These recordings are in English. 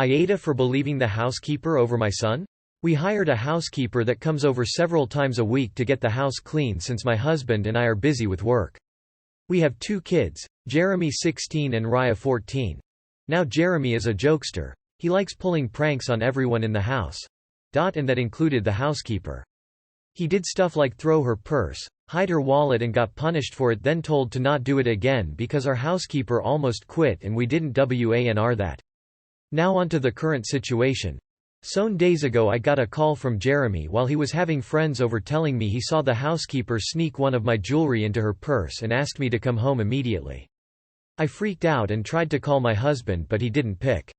AITA for believing the housekeeper over my son? We hired a housekeeper that comes over several times a week to get the house clean since my husband and I are busy with work. We have 2 kids, Jeremy 16 and Raya 14. Now Jeremy is a jokester. He likes pulling pranks on everyone in the house. And that included the housekeeper. He did stuff like throw her purse, hide her wallet and got punished for it, then told to not do it again because our housekeeper almost quit and we didn't WANR that. Now onto the current situation. Some days ago I got a call from Jeremy while he was having friends over telling me he saw the housekeeper sneak one of my jewelry into her purse and asked me to come home immediately. I freaked out and tried to call my husband but he didn't pick.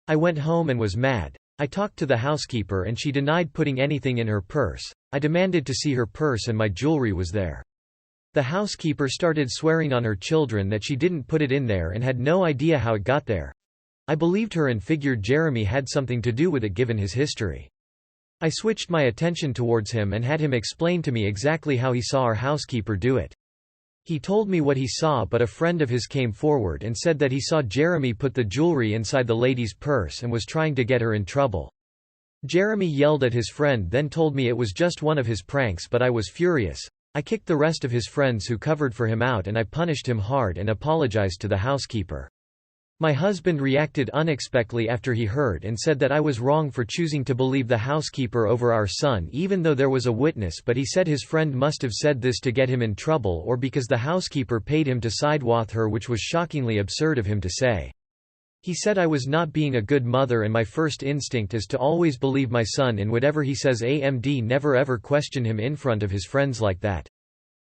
I went home and was mad. I talked to the housekeeper and she denied putting anything in her purse. I demanded to see her purse and my jewelry was there. The housekeeper started swearing on her children that she didn't put it in there and had no idea how it got there. I believed her and figured Jeremy had something to do with it given his history. I switched my attention towards him and had him explain to me exactly how he saw our housekeeper do it. He told me what he saw, but a friend of his came forward and said that he saw Jeremy put the jewelry inside the lady's purse and was trying to get her in trouble. Jeremy yelled at his friend, then told me it was just one of his pranks, but I was furious. I kicked the rest of his friends who covered for him out and I punished him hard and apologized to the housekeeper. My husband reacted unexpectedly after he heard and said that I was wrong for choosing to believe the housekeeper over our son even though there was a witness, but he said his friend must have said this to get him in trouble or because the housekeeper paid him to side with her, which was shockingly absurd of him to say. He said I was not being a good mother and my first instinct is to always believe my son in whatever he says. AMD never ever question him in front of his friends like that.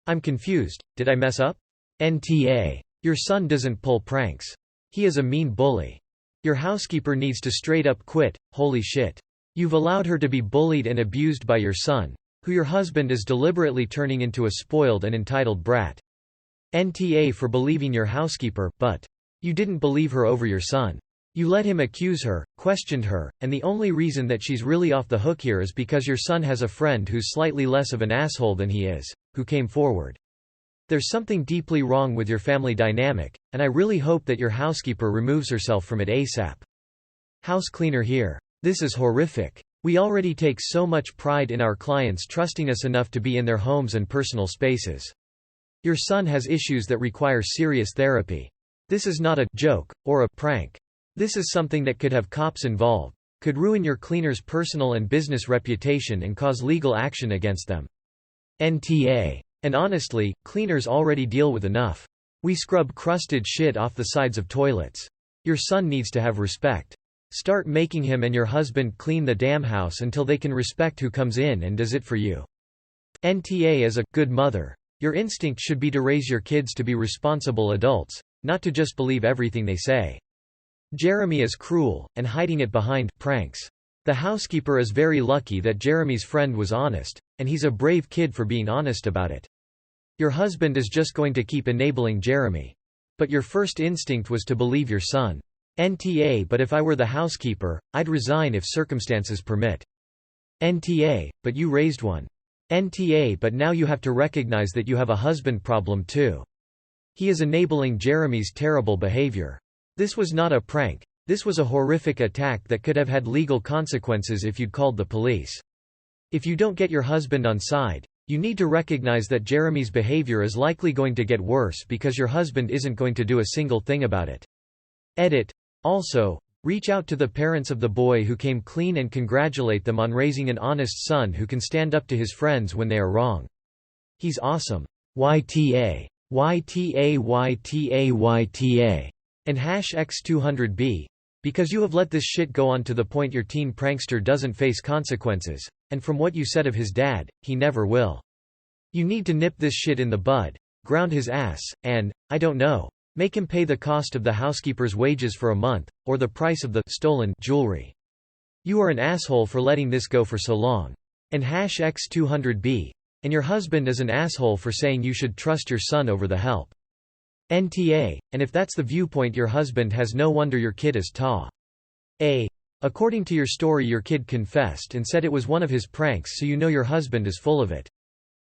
I'm confused. Did I mess up? NTA. Your son doesn't pull pranks. He is a mean bully. Your housekeeper needs to straight up quit. Holy shit. You've allowed her to be bullied and abused by your son, who your husband is deliberately turning into a spoiled and entitled brat. NTA for believing your housekeeper, but you didn't believe her over your son. You let him accuse her, questioned her, and the only reason that she's really off the hook here is because your son has a friend who's slightly less of an asshole than he is, who came forward. There's something deeply wrong with your family dynamic, and I really hope that your housekeeper removes herself from it ASAP. House cleaner here. This is horrific. We already take so much pride in our clients trusting us enough to be in their homes and personal spaces. Your son has issues that require serious therapy. This is not a joke, or a prank. This is something that could have cops involved, could ruin your cleaner's personal and business reputation and cause legal action against them. NTA. And honestly, cleaners already deal with enough. We scrub crusted shit off the sides of toilets. Your son needs to have respect. Start making him and your husband clean the damn house until they can respect who comes in and does it for you. NTA as a good mother. Your instinct should be to raise your kids to be responsible adults, not to just believe everything they say. Jeremy is cruel, and hiding it behind pranks. The housekeeper is very lucky that Jeremy's friend was honest, and he's a brave kid for being honest about it. Your husband is just going to keep enabling Jeremy. But your first instinct was to believe your son. NTA. But if I were the housekeeper, I'd resign if circumstances permit. NTA. But you raised one. NTA. But now you have to recognize that you have a husband problem too. He is enabling Jeremy's terrible behavior. This was not a prank. This was a horrific attack that could have had legal consequences if you'd called the police. If you don't get your husband on side, you need to recognize that Jeremy's behavior is likely going to get worse because your husband isn't going to do a single thing about it. Edit. Also, reach out to the parents of the boy who came clean and congratulate them on raising an honest son who can stand up to his friends when they are wrong. He's awesome. YTA. YTA YTA YTA. And #X200B. Because you have let this shit go on to the point your teen prankster doesn't face consequences, and from what you said of his dad, he never will. You need to nip this shit in the bud, ground his ass, and, I don't know, make him pay the cost of the housekeeper's wages for a month, or the price of the stolen jewelry. You are an asshole for letting this go for so long. And #X200B. And your husband is an asshole for saying you should trust your son over the help. NTA. And if that's the viewpoint your husband has, no wonder your kid is A. According to your story, your kid confessed and said it was one of his pranks, so you know your husband is full of it.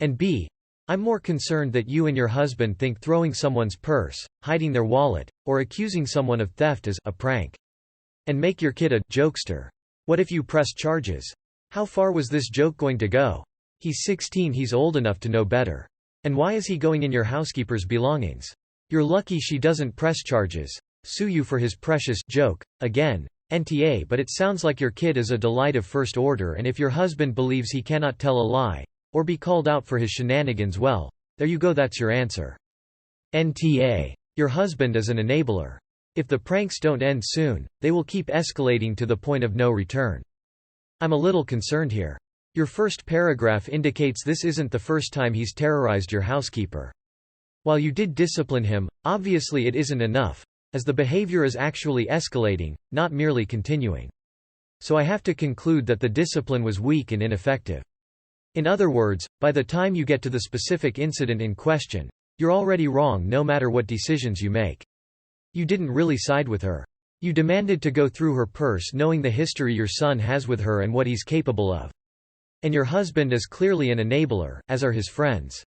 And B. I'm more concerned that you and your husband think throwing someone's purse, hiding their wallet, or accusing someone of theft is a prank. And make your kid a jokester. What if you press charges? How far was this joke going to go? He's 16, he's old enough to know better. And why is he going in your housekeeper's belongings? You're lucky she doesn't press charges. Sue you for his precious joke. Again, NTA, but it sounds like your kid is a delight of first order, and if your husband believes he cannot tell a lie, or be called out for his shenanigans, well, there you go, that's your answer. NTA. Your husband is an enabler. If the pranks don't end soon, they will keep escalating to the point of no return. I'm a little concerned here. Your first paragraph indicates this isn't the first time he's terrorized your housekeeper. While you did discipline him, obviously it isn't enough, as the behavior is actually escalating, not merely continuing. So I have to conclude that the discipline was weak and ineffective. In other words, by the time you get to the specific incident in question, you're already wrong no matter what decisions you make. You didn't really side with her. You demanded to go through her purse knowing the history your son has with her and what he's capable of. And your husband is clearly an enabler, as are his friends.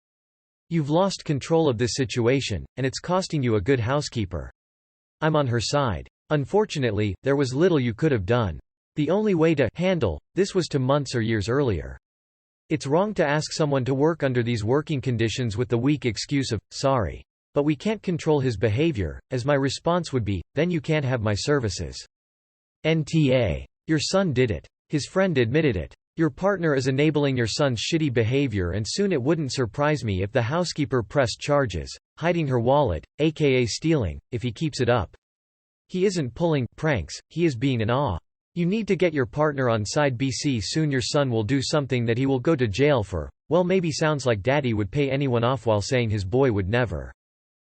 You've lost control of this situation, and it's costing you a good housekeeper. I'm on her side. Unfortunately, there was little you could have done. The only way to handle this was to months or years earlier. It's wrong to ask someone to work under these working conditions with the weak excuse of, sorry, but we can't control his behavior, as my response would be, then you can't have my services. NTA. Your son did it. His friend admitted it. Your partner is enabling your son's shitty behavior, and soon it wouldn't surprise me if the housekeeper pressed charges, hiding her wallet, aka stealing, if he keeps it up. He isn't pulling pranks, he is being an awe. You need to get your partner on side BC. Soon your son will do something that he will go to jail for. Well, maybe sounds like daddy would pay anyone off while saying his boy would never.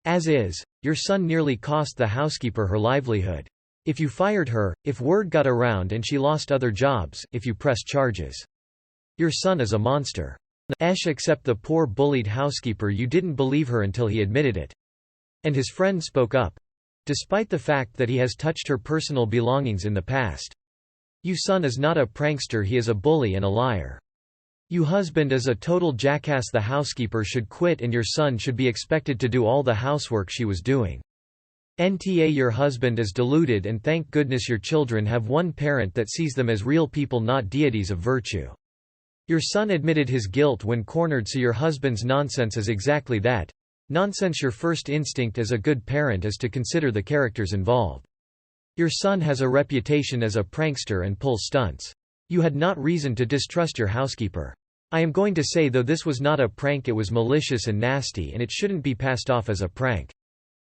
As is, your son nearly cost the housekeeper her livelihood. If you fired her, if word got around and she lost other jobs, if you pressed charges. Your son is a monster. Except the poor bullied housekeeper, you didn't believe her until he admitted it. And his friend spoke up. Despite the fact that he has touched her personal belongings in the past. You son is not a prankster, he is a bully and a liar. You husband is a total jackass. The housekeeper should quit and your son should be expected to do all the housework she was doing. NTA. Your husband is deluded, and thank goodness your children have one parent that sees them as real people, not deities of virtue. Your son admitted his guilt when cornered, so your husband's nonsense is exactly that. Nonsense. Your first instinct as a good parent is to consider the characters involved. Your son has a reputation as a prankster and pulls stunts. You had not reason to distrust your housekeeper. I am going to say, though, this was not a prank, it was malicious and nasty, and it shouldn't be passed off as a prank.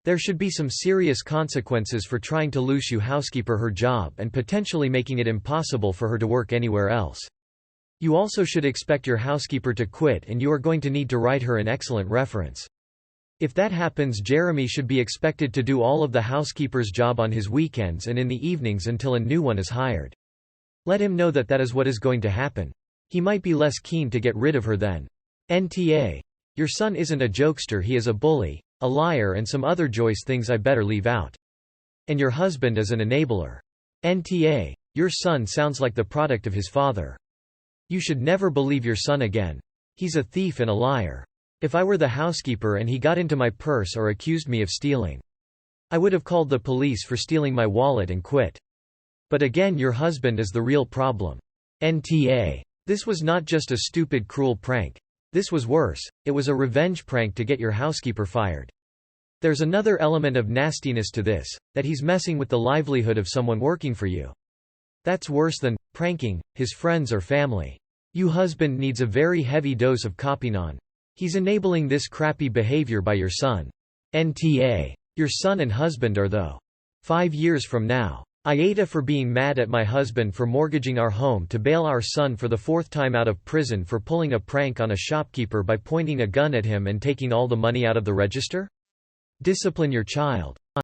There should be some serious consequences for trying to lose your housekeeper her job and potentially making it impossible for her to work anywhere else. You also should expect your housekeeper to quit, and you are going to need to write her an excellent reference. If that happens, Jeremy should be expected to do all of the housekeeper's job on his weekends and in the evenings until a new one is hired. Let him know that that is what is going to happen. He might be less keen to get rid of her then. NTA. Your son isn't a jokester, he is a bully, a liar, and some other Joyce things I better leave out. And your husband is an enabler. NTA. Your son sounds like the product of his father. You should never believe your son again. He's a thief and a liar. If I were the housekeeper and he got into my purse or accused me of stealing, I would have called the police for stealing my wallet and quit. But again, your husband is the real problem. NTA. This was not just a stupid, cruel prank. This was worse, it was a revenge prank to get your housekeeper fired. There's another element of nastiness to this, that he's messing with the livelihood of someone working for you. That's worse than pranking his friends or family. You husband needs a very heavy dose of Copinon. He's enabling this crappy behavior by your son. NTA. Your son and husband are though. 5 years from now. AITA. For being mad at my husband for mortgaging our home to bail our son for the 4th time out of prison for pulling a prank on a shopkeeper by pointing a gun at him and taking all the money out of the register? Discipline your child.